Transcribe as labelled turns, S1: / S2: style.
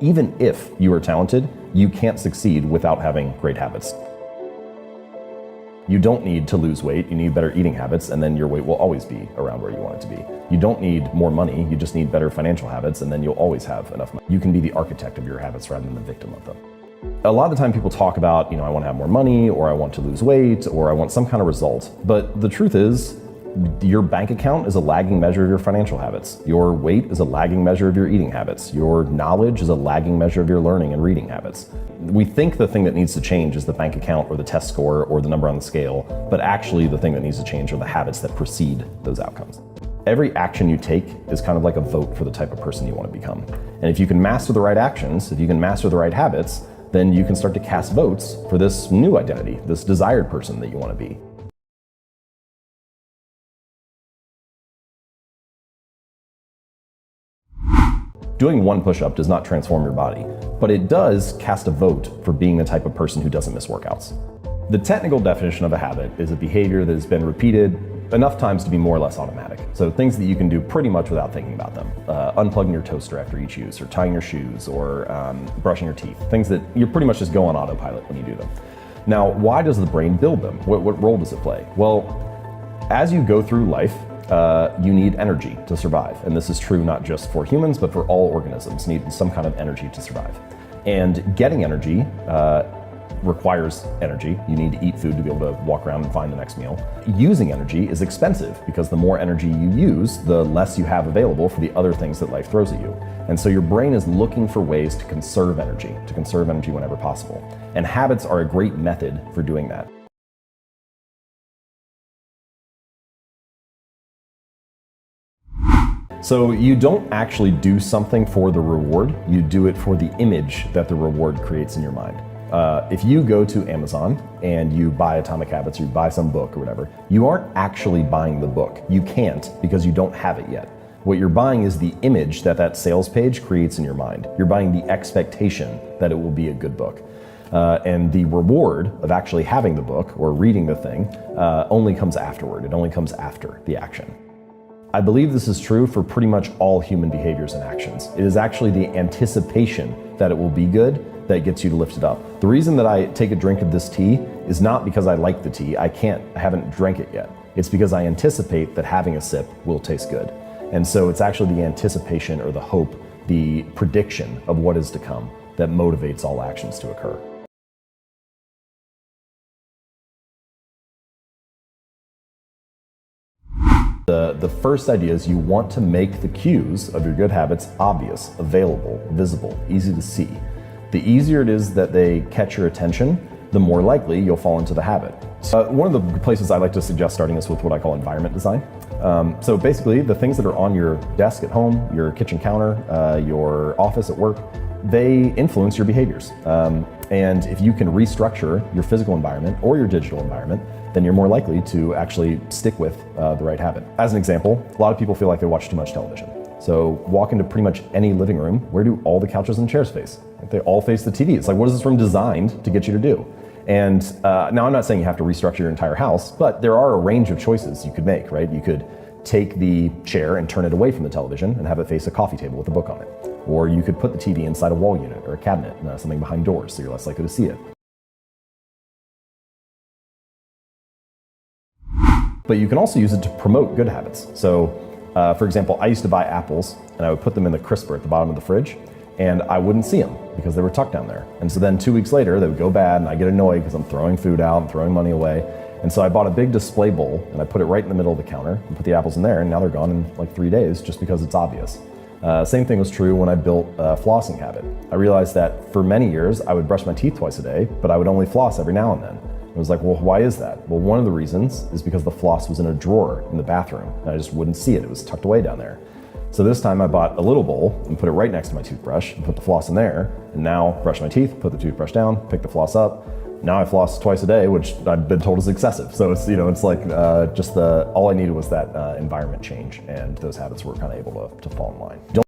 S1: Even if you are talented, you can't succeed without having great habits. You don't need to lose weight, you need better eating habits, and then your weight will always be around where you want it to be. You don't need more money, you just need better financial habits, and then you'll always have enough money. You can be the architect of your habits rather than the victim of them. A lot of the time people talk about, I want to have more money, or I want to lose weight, or I want some kind of result. But the truth is, your bank account is a lagging measure of your financial habits. Your weight is a lagging measure of your eating habits. Your knowledge is a lagging measure of your learning and reading habits. We think the thing that needs to change is the bank account or the test score or the number on the scale, but actually the thing that needs to change are the habits that precede those outcomes. Every action you take is kind of like a vote for the type of person you want to become. And if you can master the right actions, if you can master the right habits, then you can start to cast votes for this new identity, this desired person that you want to be. Doing one push-up does not transform your body, but it does cast a vote for being the type of person who doesn't miss workouts. The technical definition of a habit is a behavior that has been repeated enough times to be more or less automatic. So things that you can do pretty much without thinking about them. Unplugging your toaster after each use, or tying your shoes, or brushing your teeth. Things that you pretty much just go on autopilot when you do them. Now, why does the brain build them? What role does it play? Well, as you go through life, you need energy to survive. And this is true not just for humans, but for all organisms need some kind of energy to survive. And getting energy requires energy. You need to eat food to be able to walk around and find the next meal. Using energy is expensive because the more energy you use, the less you have available for the other things that life throws at you. And so your brain is looking for ways to conserve energy whenever possible. And habits are a great method for doing that. So you don't actually do something for the reward, you do it for the image that the reward creates in your mind. If you go to Amazon and you buy Atomic Habits or you buy some book or whatever, you aren't actually buying the book. You can't because you don't have it yet. What you're buying is the image that that sales page creates in your mind. You're buying the expectation that it will be a good book. And the reward of actually having the book or reading the thing only comes afterward. It only comes after the action. I believe this is true for pretty much all human behaviors and actions. It is actually the anticipation that it will be good that gets you to lift it up. The reason that I take a drink of this tea is not because I like the tea. I haven't drank it yet. It's because I anticipate that having a sip will taste good. And so it's actually the anticipation or the hope, the prediction of what is to come that motivates all actions to occur. The first idea is you want to make the cues of your good habits obvious, available, visible, easy to see. The easier it is that they catch your attention, the more likely you'll fall into the habit. One of the places I like to suggest starting is with what I call environment design. So basically, the things that are on your desk at home, your kitchen counter, your office at work, they influence your behaviors. And if you can restructure your physical environment or your digital environment, then you're more likely to actually stick with the right habit. As an example, a lot of people feel like they watch too much television. So walk into pretty much any living room, where do all the couches and chairs face? They all face the TV. It's like, what is this room designed to get you to do? And now I'm not saying you have to restructure your entire house, but there are a range of choices you could make, right? You could take the chair and turn it away from the television and have it face a coffee table with a book on it. Or you could put the TV inside a wall unit or a cabinet, something behind doors, so you're less likely to see it. But you can also use it to promote good habits. So, for example, I used to buy apples and I would put them in the crisper at the bottom of the fridge and I wouldn't see them because they were tucked down there. And so then 2 weeks later, they would go bad and I get annoyed because I'm throwing food out and throwing money away. And so I bought a big display bowl and I put it right in the middle of the counter and put the apples in there, and now they're gone in like 3 days just because it's obvious. Same thing was true when I built a flossing habit. I realized that for many years I would brush my teeth twice a day, but I would only floss every now and then. I was like, well, why is that? Well, one of the reasons is because the floss was in a drawer in the bathroom and I just wouldn't see it. It was tucked away down there. So this time I bought a little bowl and put it right next to my toothbrush and put the floss in there, and now brush my teeth, put the toothbrush down, pick the floss up. Now I floss twice a day, which I've been told is excessive. So it's, it's like all I needed was that environment change, and those habits were kind of able to fall in line.